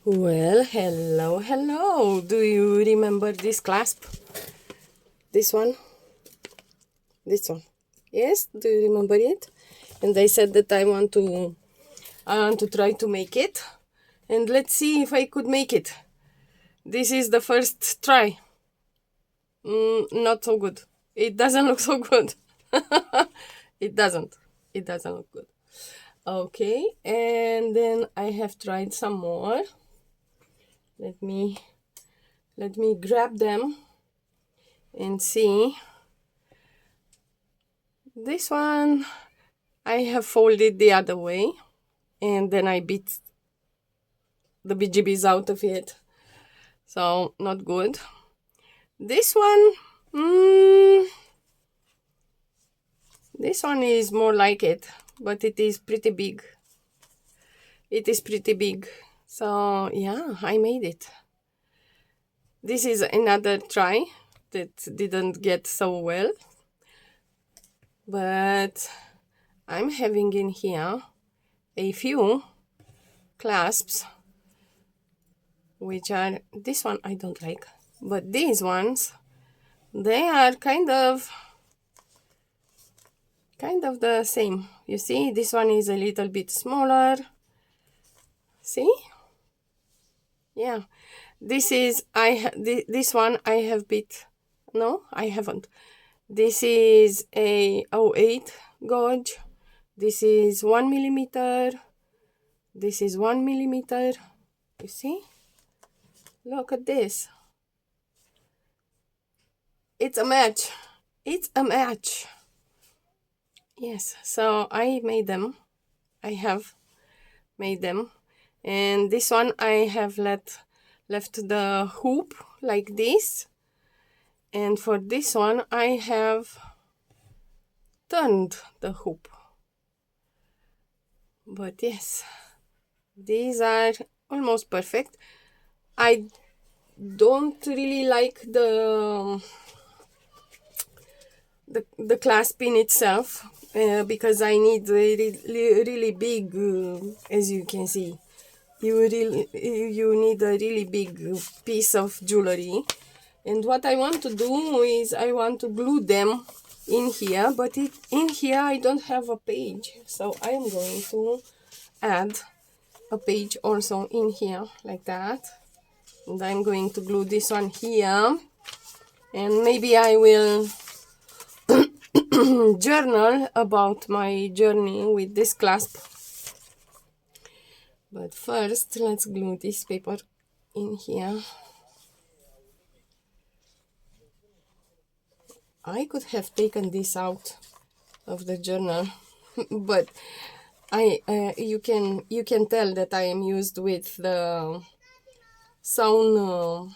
Well, hello, hello. Do you remember this clasp? This one? This one. Yes, do you remember it? And I said that I want to try to make it. And let's see if I could make it. This is the first try. Not so good. It doesn't look so good. It doesn't. It doesn't look good. Okay, and then I have tried some more. Let me grab them and see. This one I have folded the other way, and then I beat the BGBs out of it, so not good. This one, this one is more like it, but it is pretty big. It is pretty big, so yeah, I made it. This is another try that didn't get so well, but I'm having in here a few clasps, which are, this one I don't like, but these ones, they are kind of the same. You see, this one is a little bit smaller. See? Yeah, this is, this one I have bit, no, I haven't. This is a 08 gauge. This is 1 millimeter. This is 1 millimeter. You see? Look at this. It's a match. It's a match. Yes, so I made them. I have made them. And this one I have left the hoop like this. And for this one I have turned the hoop. But yes, these are almost perfect. I don't really like the clasp in itself, because I need a really big, as you can see, you need a really big piece of jewelry. And what I want to do is I want to glue them in here, but in here I don't have a page, so I am going to add a page also in here like that. And I'm going to glue this one here, and maybe I will journal about my journey with this clasp. But first, let's glue this paper in here. I could have taken this out of the journal, but you can tell that I am used with the sewn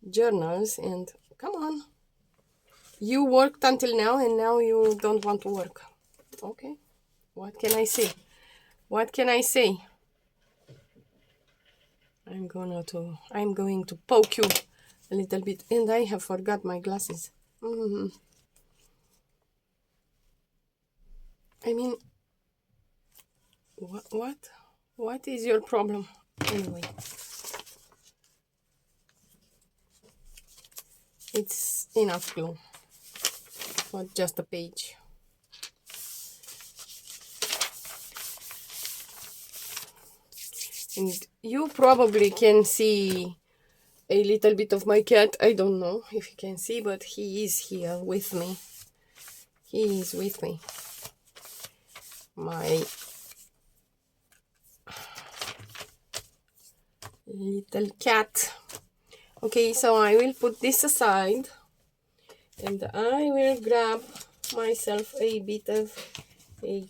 journals, and come on, you worked until now and now you don't want to work. Okay, what can I say? What can I say? I'm going to poke you a little bit, and I have forgot my glasses. I mean, what is your problem anyway? It's enough glue for just a page. And you probably can see a little bit of my cat. I don't know if you can see, but he is here with me. He is with me. My little cat. Okay, so I will put this aside, and I will grab myself a bit of a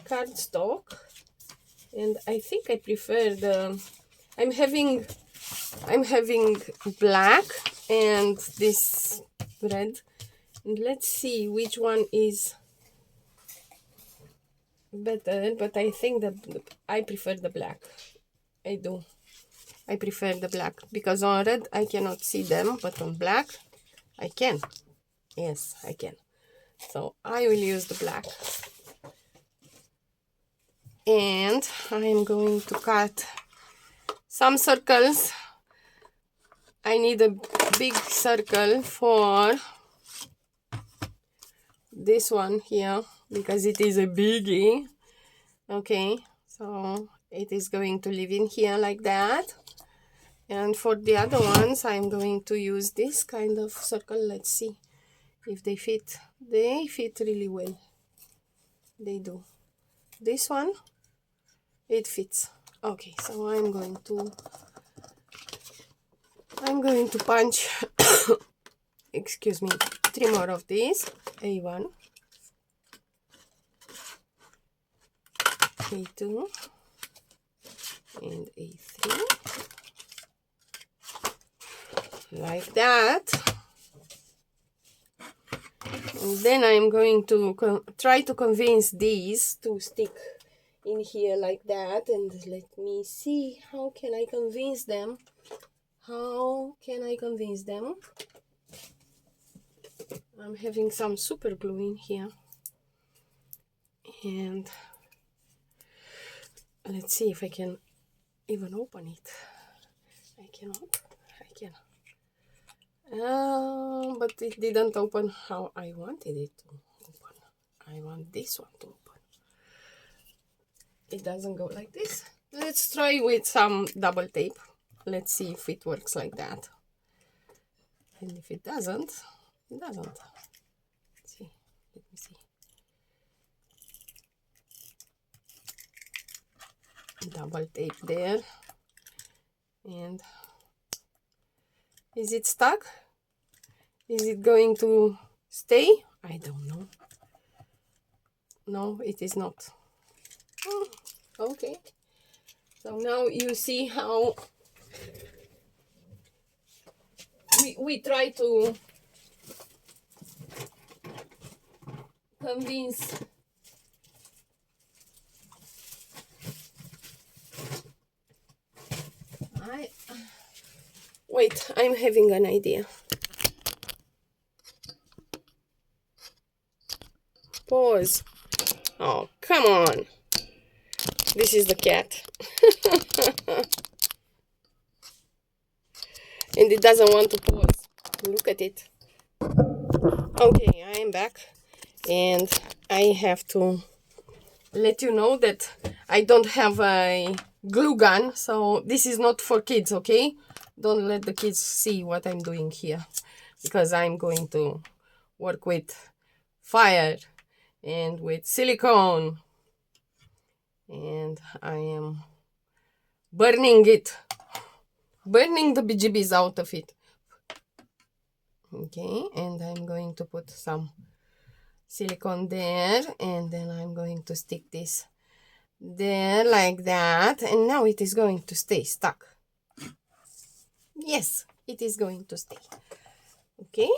cardstock, and I think I prefer the, I'm having black and this red, and let's see which one is better, but I think that I prefer the black. I do. I prefer the black, because on red I cannot see them, but on black I can. Yes, I can. So I will use the black. And I'm going to cut some circles. I need a big circle for this one here because it is a biggie. Okay, so it is going to live in here like that. And for the other ones, I'm going to use this kind of circle. Let's see if they fit. They fit really well. They do. This one, it fits. Okay, so I'm going to punch excuse me, 3 more of these. A1, A2, and A3, like that. And then I'm going to try to convince these to stick in here like that. And let me see, how can I convince them? How can I convince them? I'm having some super glue in here. And let's see if I can even open it. I cannot. I can. But it didn't open how I wanted it to open. I want this one to open. It doesn't go like this. Let's try with some double tape. Let's see if it works like that. And if it doesn't, it doesn't. Let's see. Let me see. Double tape there. And is it stuck? Is it going to stay? I don't know. No, it is not. Okay. So now you see how we try to convince wait, I'm having an idea. Pause. Oh, come on. This is the cat. And it doesn't want to pause. Look at it. Okay, I am back. And I have to let you know that I don't have a glue gun. So this is not for kids, okay? Don't let the kids see what I'm doing here. Because I'm going to work with fire and with silicone. And I am burning it. Burning the BGBs out of it. Okay, and I'm going to put some silicone there, and then I'm going to stick this there like that, and now it is going to stay stuck. Yes, it is going to stay. Okay,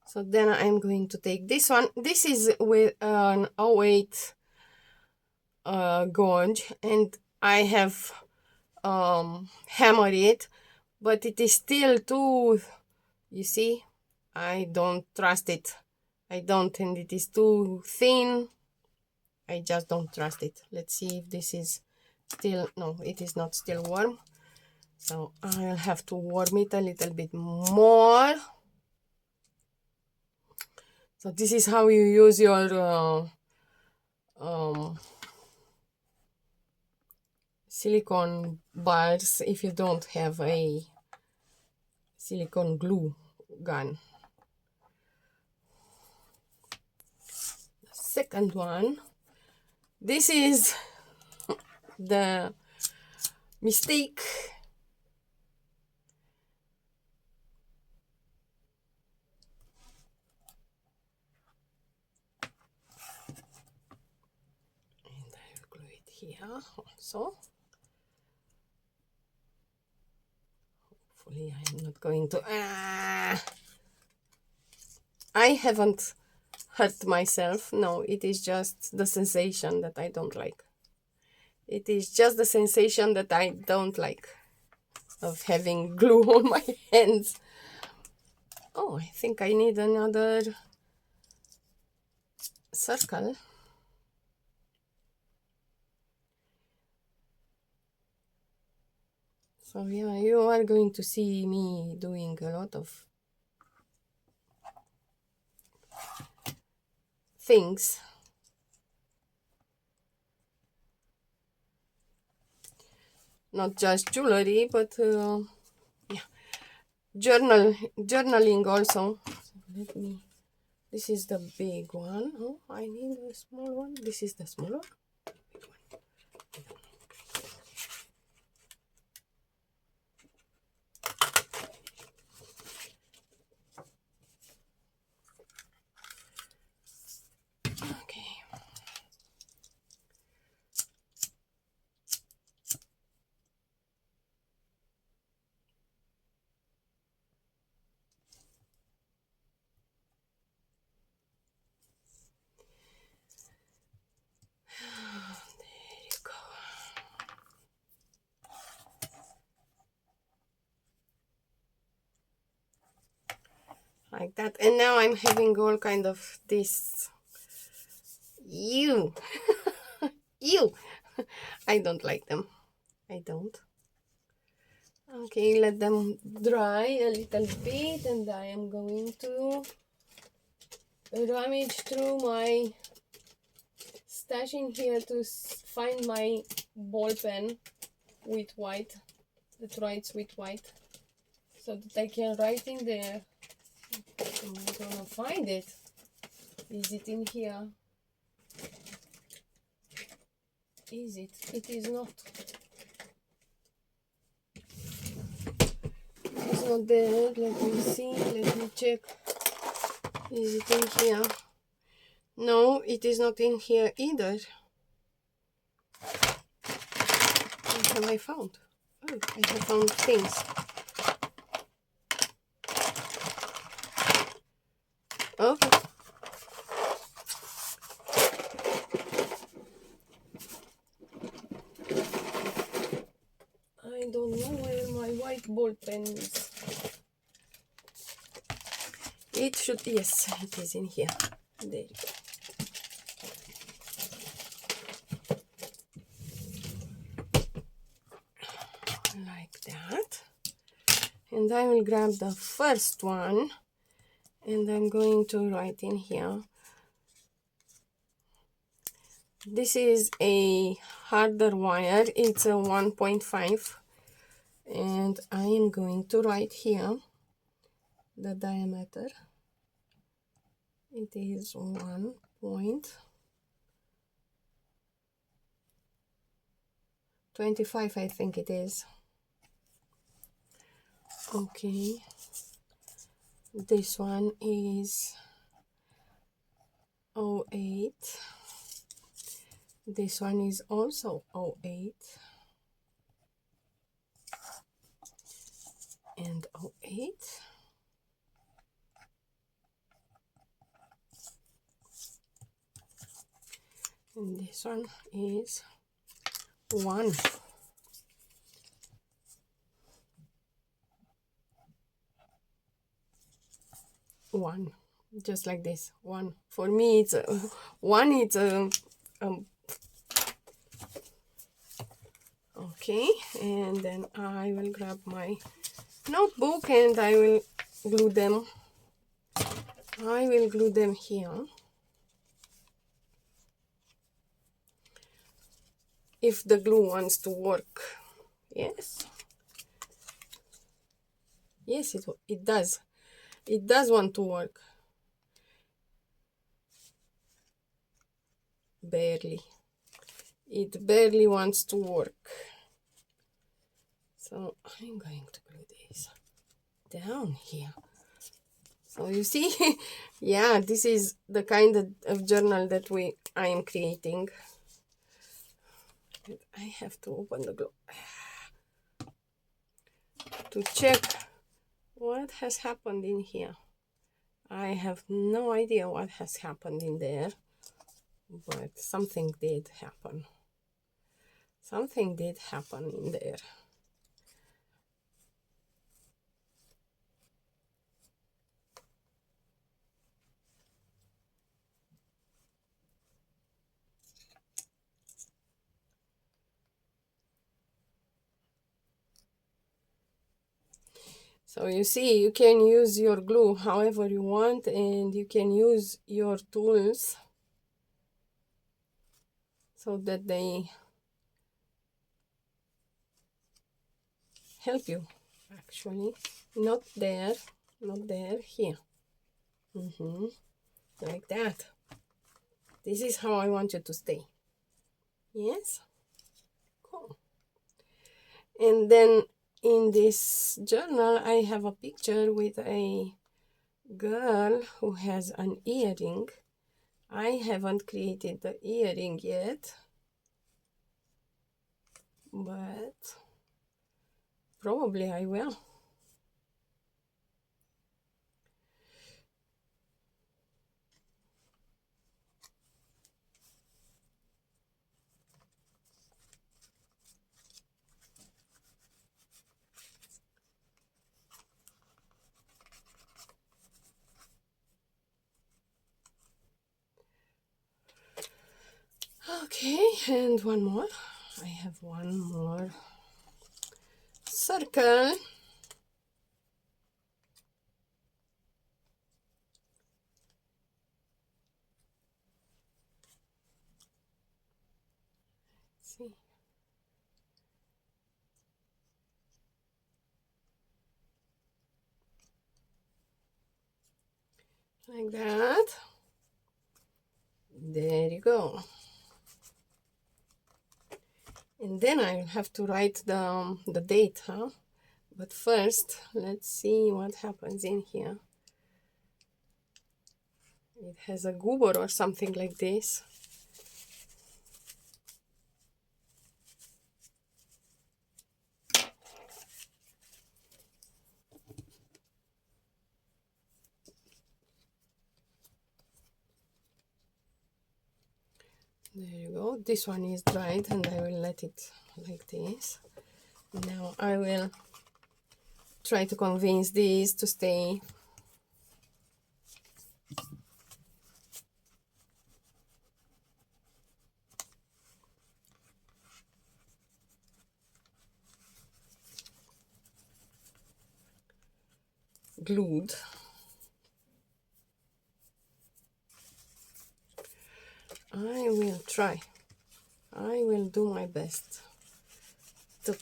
so then I'm going to take this one. This is with an 08 gauge, and I have hammered it, but it is still too, you see, I don't trust it. I don't, and it is too thin. I just don't trust it. Let's see if this is still, no, it is not still warm. So I'll have to warm it a little bit more. So this is how you use your silicone bars if you don't have a silicone glue gun. Second one, this is the mistake. And I will glue it here also. Hopefully I'm not going to, I haven't hurt myself. No, it is just the sensation that I don't like. It is just the sensation that I don't like of having glue on my hands. Oh, I think I need another circle. So yeah, you are going to see me doing a lot of things. Not just jewelry, but yeah, journaling also. Let me. This is the big one. Oh, I need a small one. This is the small one. Okay. There you go. Like that. And now I'm having all kind of this. Ew. Ew. I don't like them. I don't. Okay, let them dry a little bit, and I am going to rummage through my stash in here to find my ball pen with white, that writes with white, so that I can write in there. I'm gonna find it. Is it in here? Is it? It is not. It's not there. Let me see. Let me check. Is it in here? No, it is not in here either. What have I found? Oh, I have found things. Okay. I don't know where my white ball pen is. It should, yes, it is in here. There you go. Like that. And I will grab the first one, and I'm going to write in here. This is a harder wire. It's a 1.5, and I am going to write here the diameter. It is 1.25, I think it is. Okay, this one is 0.8. This one is also 0.8 and 0.8. And this one is 1. One, just like this. 1. For me, it's a 1. It's a okay. And then I will grab my notebook and I will glue them. I will glue them here. If the glue wants to work. Yes. Yes, it does. It does want to work. Barely. It barely wants to work. So I'm going to glue this down here. So you see, yeah, this is the kind of journal that I am creating. I have to open the glue to check what has happened in here. I have no idea what has happened in there, but something did happen. Something did happen in there. So you see, you can use your glue however you want, and you can use your tools so that they help you. Actually, not there, not there, here. Like that. This is how I want you to stay. Yes? Cool. And then in this journal, I have a picture with a girl who has an earring. I haven't created the earring yet, but probably I will. Okay, and one more. I have one more circle. Let's see. Like that. There you go. And then I have to write the date, huh? But first, let's see what happens in here. It has a goober or something like this. There you go. This one is dried and I will let it like this. Now I will try to convince this to stay. Glued. I will try. I will do my best to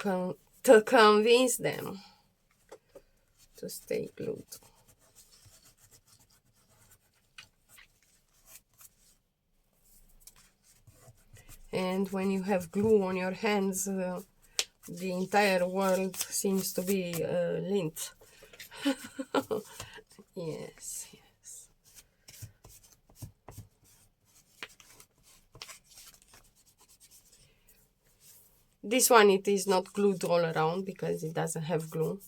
convince them to stay glued. And when you have glue on your hands, the entire world seems to be lint. Yes, yes. This one, it is not glued all around because it doesn't have glue.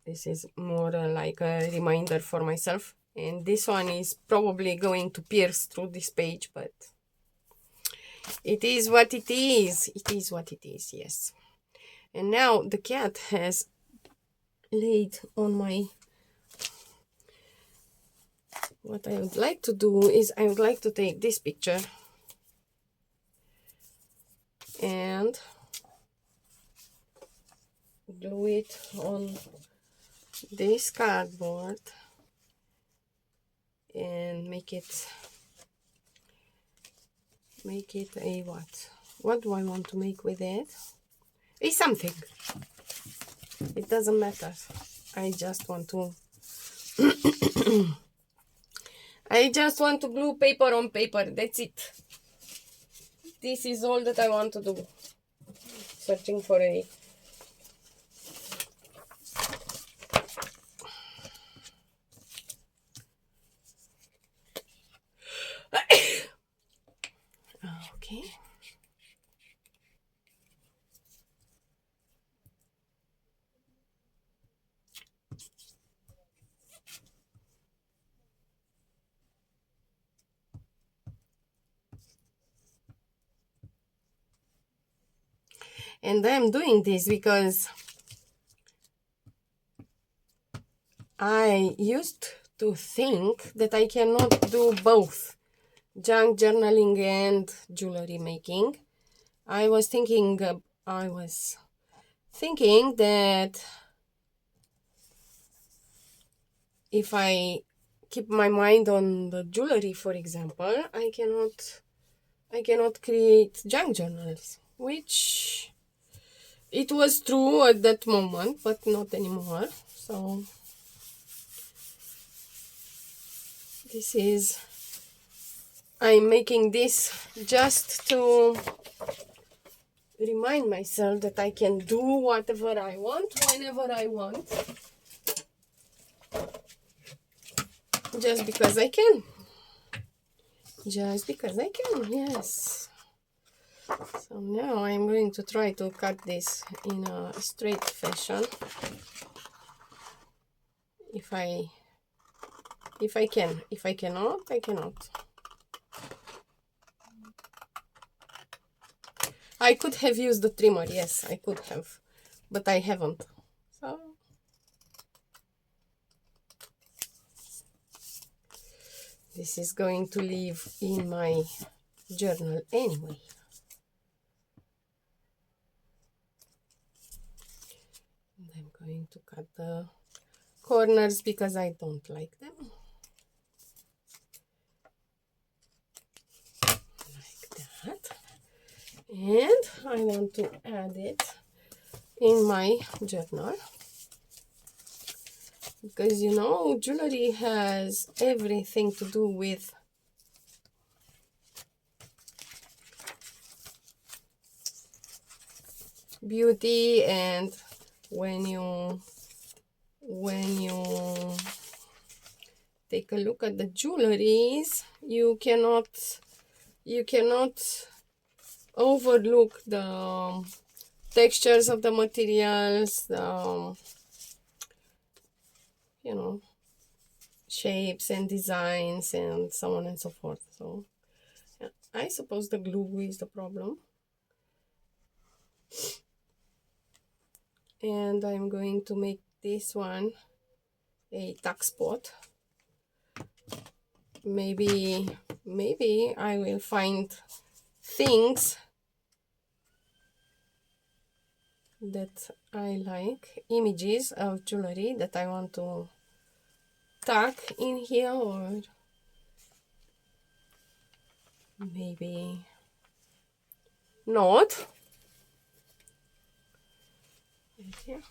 This is more like a reminder for myself. And this one is probably going to pierce through this page, but it is what it is. It is what it is, yes. And now the cat has laid on my... What I would like to do is I would like to take this picture and glue it on this cardboard and make it a what do I want to make with it? A something. It doesn't matter. I just want to I just want to glue paper on paper. That's it. This is all that I want to do. Searching for a... Okay. And I'm doing this because I used to think that I cannot do both junk journaling and jewelry making. I was thinking that if I keep my mind on the jewelry, for example, I cannot create junk journals, which it was true at that moment, but not anymore. So this is, I'm making this just to remind myself that I can do whatever I want, whenever I want, just because I can. Just because I can, yes. So now I'm going to try to cut this in a straight fashion. If I can. If I cannot, I cannot. I could have used the trimmer, yes, I could have, but I haven't. So this is going to live in my journal anyway. And I'm going to cut the corners because I don't like them. Like that. And I want to add it in my journal. Because, you know, jewelry has everything to do with beauty, and when you take a look at the jewelries, you cannot overlook the textures of the materials, the you know, shapes and designs and so on and so forth. So yeah, I suppose the glue is the problem. And I'm going to make this one a tuck spot. Maybe I will find things that I like, images of jewelry that I want to tuck in here, or maybe not. Here.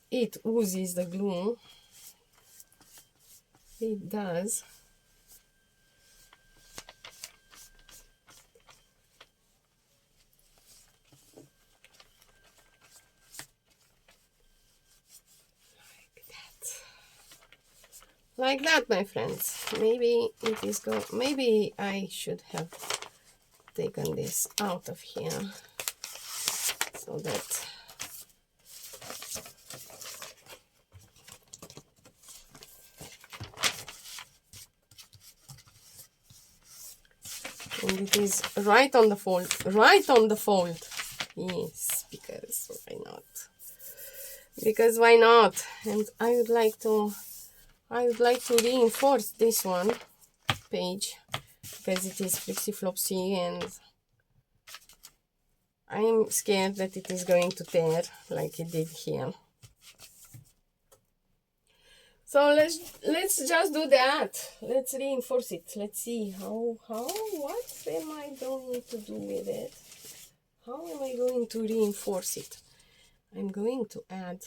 It oozes the glue. It does. Like that, my friends. Maybe it is go. Maybe I should have taken this out of here so that and it is right on the fold. Right on the fold. Yes, because why not? Because why not? And I would like to reinforce this one page because it is flipsy flopsy, and I'm scared that it is going to tear like it did here. So let's just do that. Let's reinforce it. Let's see what am I going to do with it? How am I going to reinforce it? I'm going to add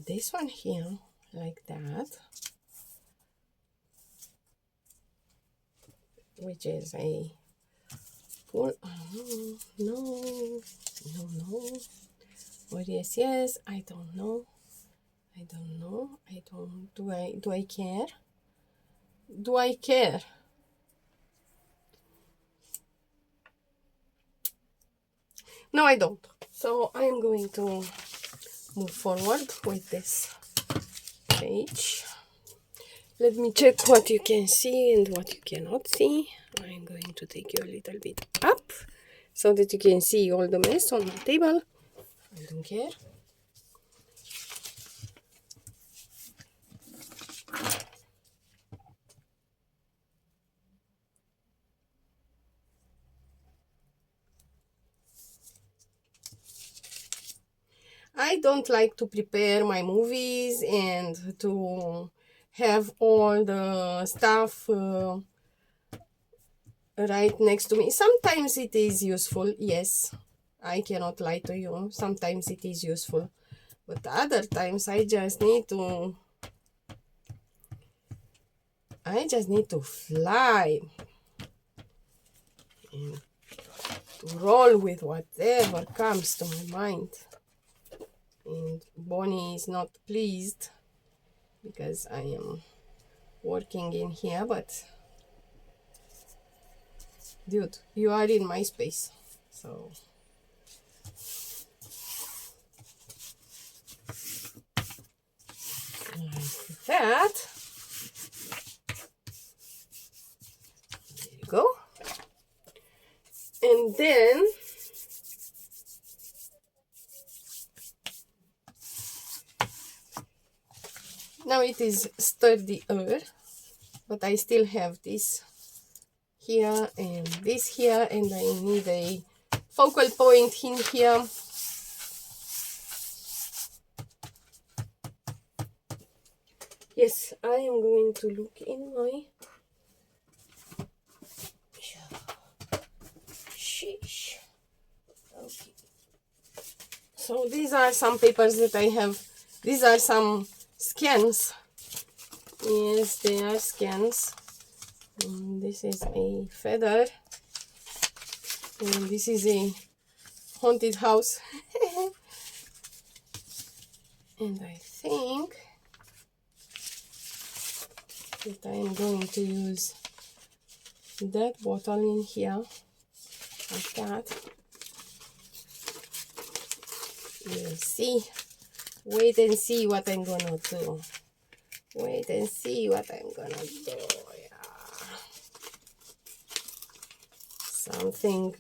this one here like that, which is a pull. Oh, no, or yes, I don't know. Do I care? Do I care? No, I don't. So I'm going to move forward with this page. Let me check what you can see and what you cannot see. I'm going to take you a little bit up so that you can see all the mess on the table. I don't care. I don't like to prepare my movies and to have all the stuff right next to me. Sometimes it is useful, yes. I cannot lie to you. Sometimes it is useful. But other times I just need to fly and to roll with whatever comes to my mind. And Bonnie is not pleased because I am working in here, but dude, you are in my space, so like that. There you go. And then now it is sturdier, but I still have this here and this here, and I need a focal point in here. Yes, I am going to look in my sheesh. Okay. So these are some papers that I have. These are some scans. Yes, they are scans. And this is a feather. And this is a haunted house. And I think that I am going to use that bottle in here, like that. You'll see. Wait and see what I'm gonna do. Wait and see what I'm gonna do. Yeah. Something.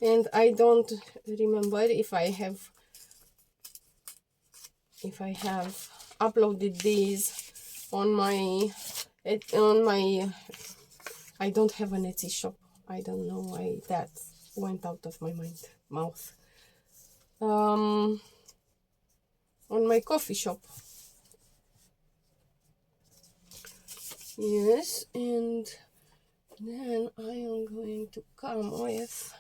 And I don't remember if I have uploaded these on my I don't have an Etsy shop. I don't know why that went out of my mouth. On my coffee shop. Yes, and then I am going to come with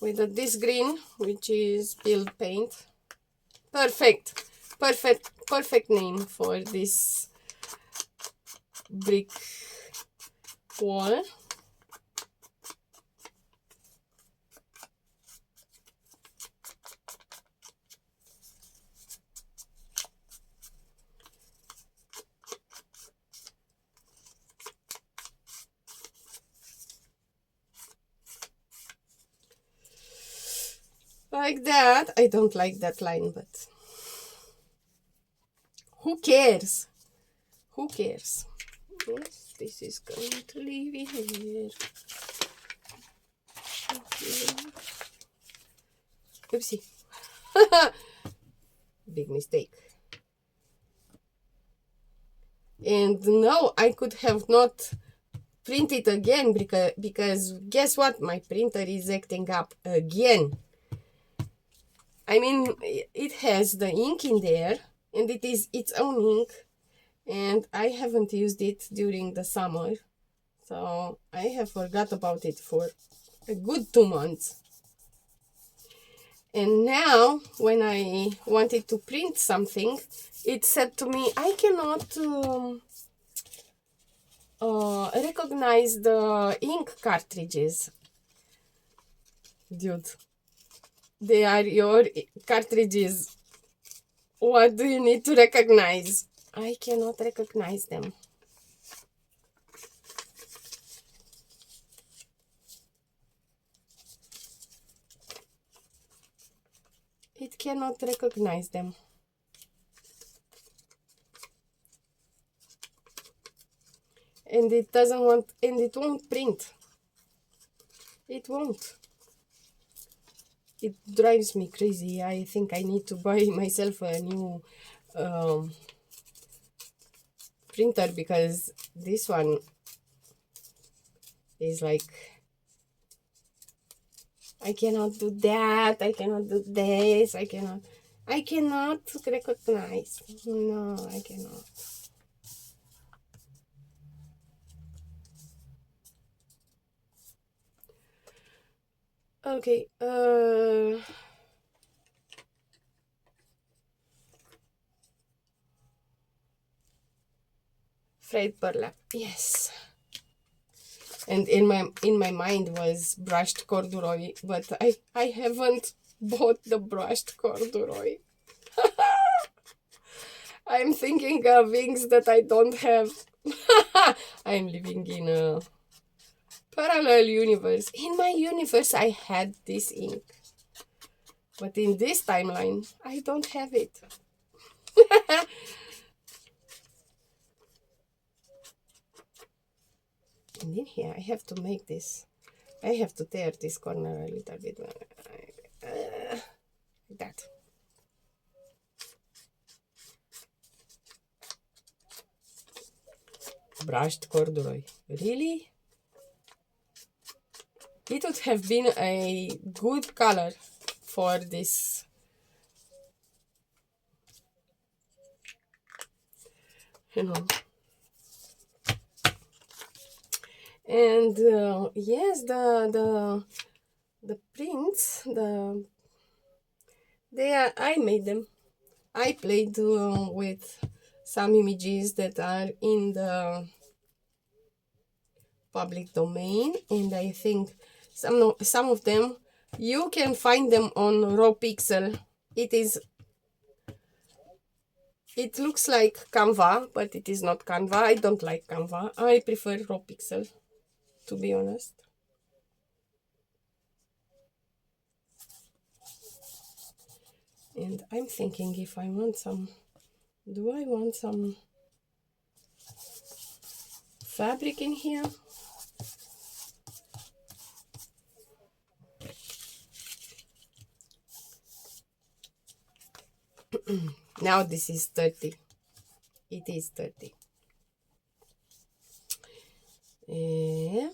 this green, which is peeled paint. Perfect name for this brick wall. Like that. I don't like that line, but who cares? Who cares? Yes, this is going to leave in here. Oopsie. Big mistake. And no, I could have not printed again because guess what? My printer is acting up again. I mean, it has the ink in there, and it is its own ink, and I haven't used it during the summer, so I have forgot about it for a good 2 months. And now, when I wanted to print something, it said to me, I cannot recognize the ink cartridges. Dude. They are your cartridges. What do you need to recognize? I cannot recognize them. It cannot recognize them. And it doesn't want, and it won't print. It won't. It drives me crazy. I think I need to buy myself a new printer because this one is like, I cannot do that, I cannot do this, I cannot recognize. No, I cannot. Okay, frayed burlap, yes. And in my mind was brushed corduroy, but I haven't bought the brushed corduroy. I'm thinking of things that I don't have. I'm living in a parallel universe. In my universe, I had this ink. But in this timeline, I don't have it. And in here, I have to make this. I have to tear this corner a little bit. Like that. Brushed corduroy. Really? It would have been a good color for this. You know. And yes, the prints, I made them. I played with some images that are in the public domain, and I think some of them you can find them on raw pixel. It looks like Canva, but it is not Canva. I don't like Canva. I prefer raw pixel, to be honest. And I'm thinking if I want some, do I want some fabric in here? Now this is 30. It is 30. Yeah.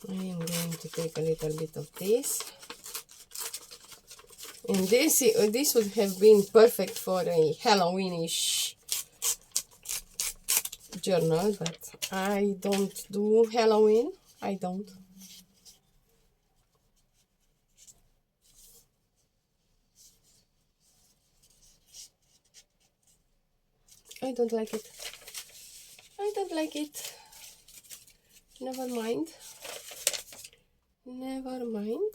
I am going to take a little bit of this. And this would have been perfect for a Halloweenish journal, but I don't do Halloween. I don't. I don't like it. I don't like it. Never mind. Never mind.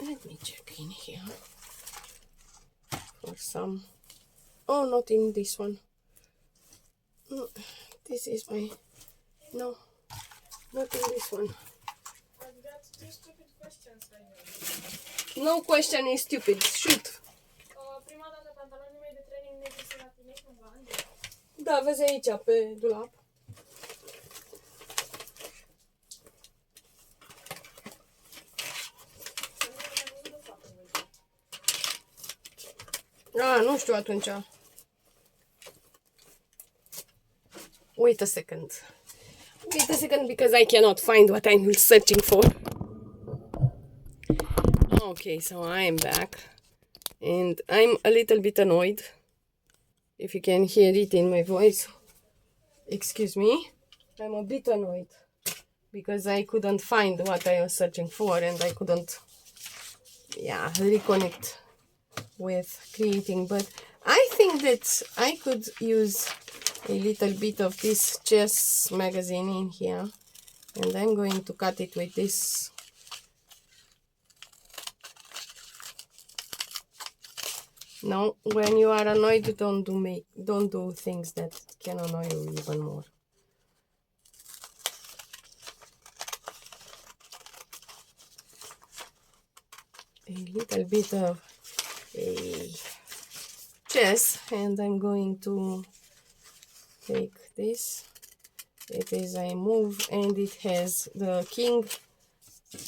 Let me check in here for some. Oh, not in this one. This is my. No, not in this one. I've got two stupid questions right now. No question is stupid. Shoot. Prima dată, pantalonii mei de training negri sunt la tine cumva? Da, vezi aici pe dulap. Nu știu atunci. Wait a second. Wait a second because I cannot find what I'm searching for. Okay, so I am back. And I'm a little bit annoyed. If you can hear it in my voice. Excuse me. I'm a bit annoyed. Because I couldn't find what I was searching for. And I couldn't, reconnect with creating. But I think that I could use a little bit of this chess magazine in here, and I'm going to cut it with this. No, when you are annoyed, don't do things that can annoy you even more. little bit of a chess, and I'm going to take this. It is a move and it has the king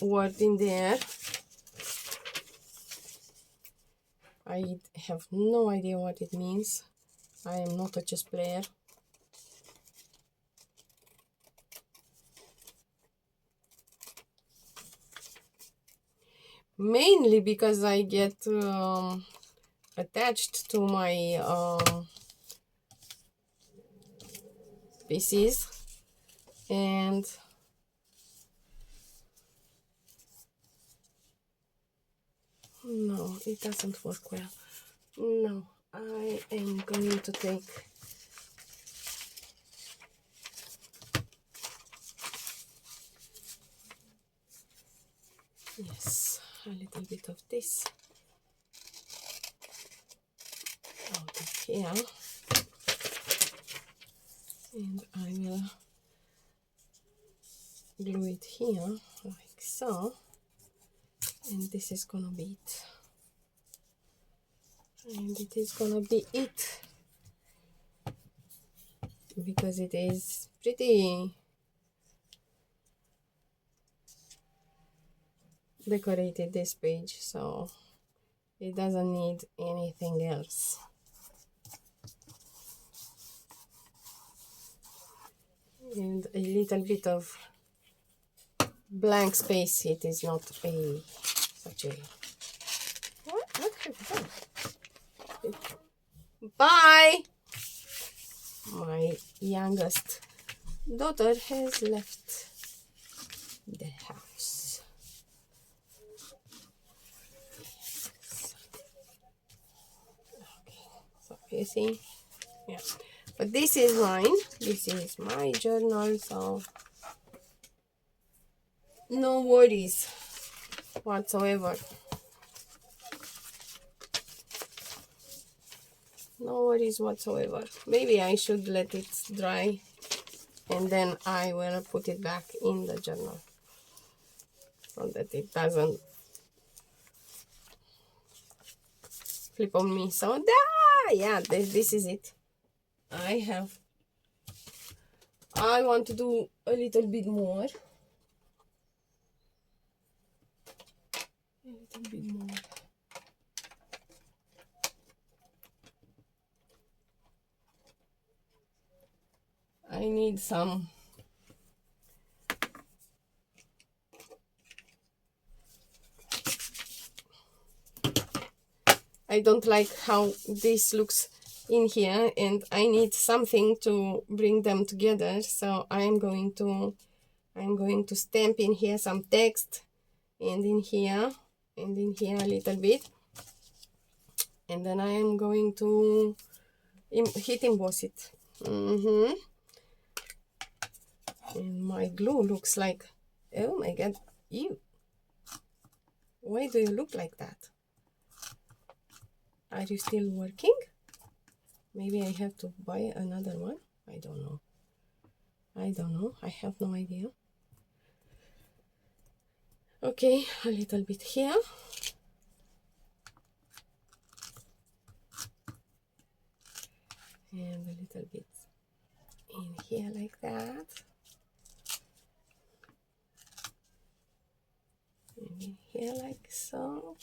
word in there. I have no idea what it means. I am not a chess player. Mainly because I get attached to my pieces, and no, it doesn't work well. No, I am going to take yes, a little bit of this out of here, and I will glue it here like so, and this is gonna be it, and it is gonna be it, because it is pretty decorated, this page, so it doesn't need anything else. And a little bit of blank space. It is not a such a what have you done? Bye. My youngest daughter has left the house. Okay, so you see, yeah. But this is mine. This is my journal, so no worries whatsoever. No worries whatsoever. Maybe I should let it dry and then I will put it back in the journal so that it doesn't flip on me. So yeah, this is it. I want to do a little bit more. A little bit more. I need some I don't like how this looks in here, and I need something to bring them together. So I'm going to stamp in here some text, and in here a little bit, and then I am going to hit emboss it. And my glue looks like, oh my god, ew, why do you look like that? Are you still working? Maybe I have to buy another one. I don't know. I have no idea. Okay, a little bit here. And a little bit in here like that. And in here like so.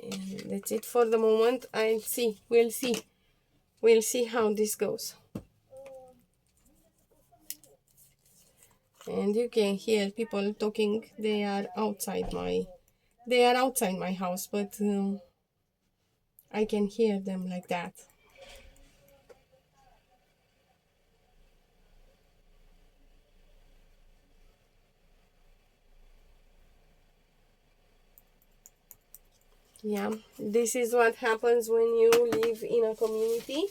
And that's it for the moment. We'll see how this goes. And you can hear people talking. They are outside my house, but I can hear them like that. Yeah, this is what happens when you live in a community.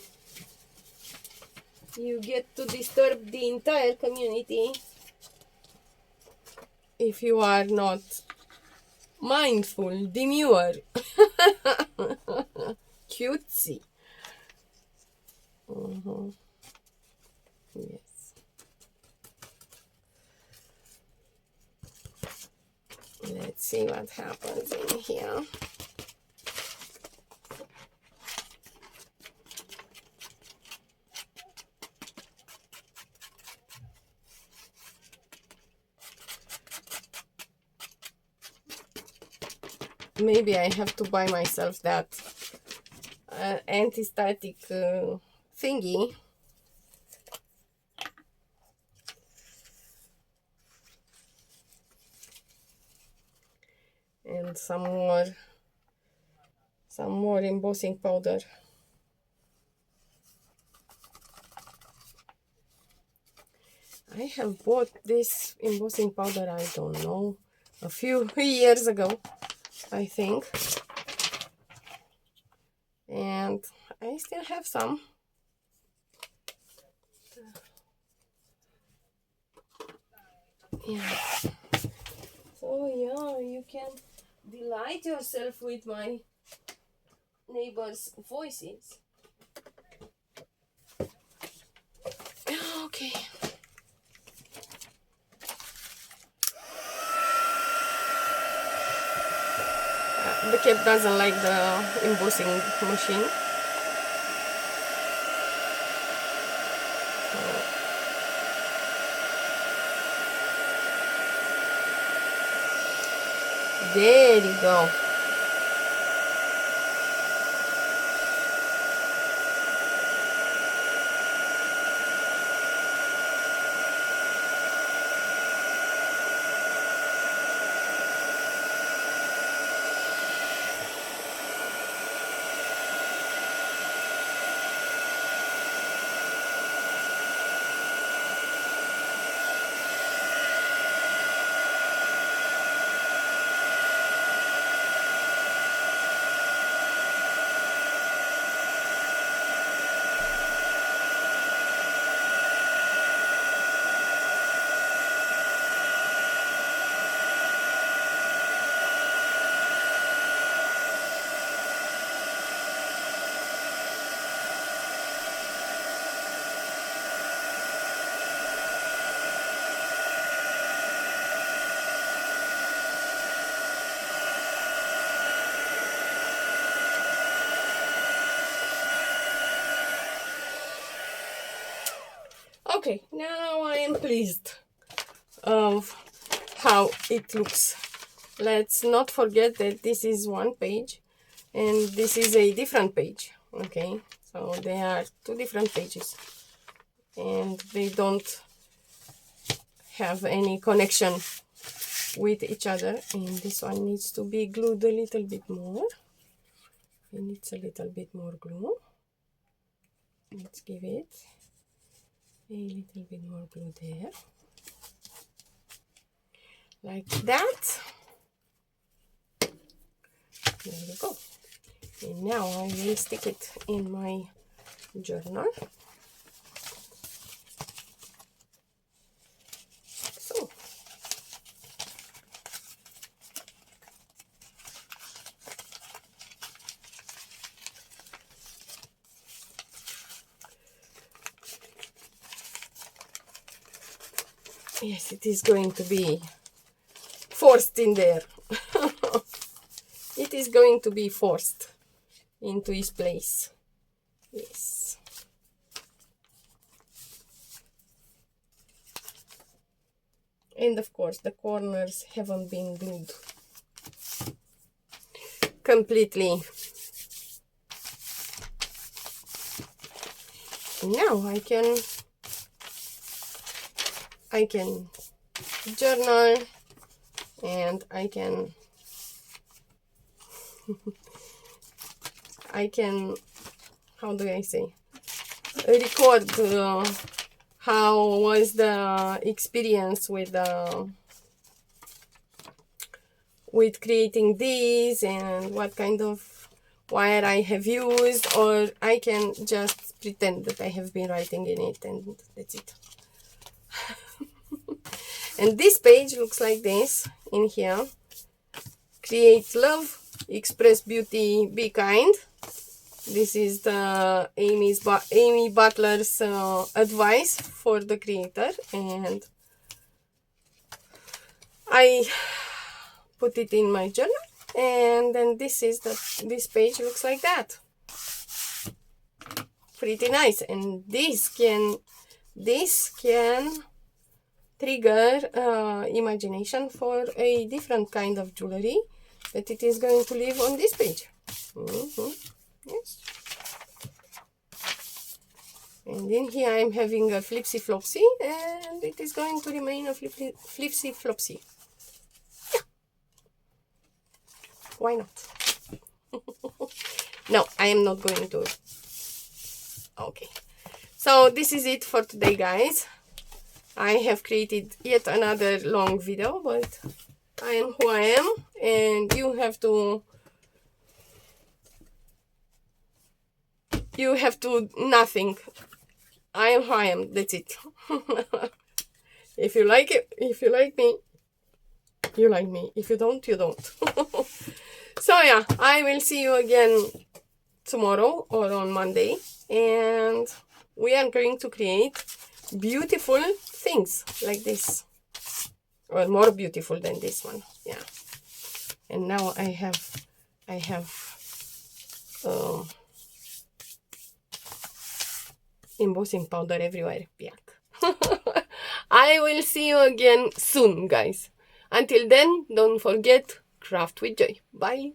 You get to disturb the entire community if you are not mindful, demure, cutesy. Yes. Let's see what happens in here. Maybe I have to buy myself that anti-static thingy. And some more embossing powder. I have bought this embossing powder, I don't know, a few years ago, I think. And I still have some. Yeah. So yeah, you can delight yourself with my neighbors' voices. Okay. The cat doesn't like the embossing machine. There you go. Okay, now I am pleased of how it looks. Let's not forget that this is one page and this is a different page. Okay, so they are two different pages and they don't have any connection with each other. And this one needs to be glued a little bit more. It needs a little bit more glue. Let's give it a little bit more glue there, like that. There we go. And now I will stick it in my journal. So yes, it is going to be forced in there. It is going to be forced into its place. Yes. And of course, the corners haven't been glued completely. Now I can journal, and I can how do I say, record how was the experience with creating these and what kind of wire I have used, or I can just pretend that I have been writing in it and that's it. And this page looks like this in here. Create love, express beauty, be kind. This is the Amy Butler's advice for the creator, and I put it in my journal, and then this page looks like that. Pretty nice. And this can trigger imagination for a different kind of jewelry that it is going to live on this page. Yes. And in here I'm having a flipsy flopsy, and it is going to remain a flipsy flopsy. Yeah. Why not? No, I am not going to. Okay. So this is it for today, guys. I have created yet another long video, but I am who I am, and you have to nothing. I am who I am. That's it. If you like it, if you like me, you like me. If you don't, you don't. So yeah, I will see you again tomorrow or on Monday, and we are going to create beautiful things like this, or more beautiful than this one. Yeah. And now I have embossing powder everywhere. Yuck. I will see you again soon, guys. Until then, don't forget, craft with joy. Bye.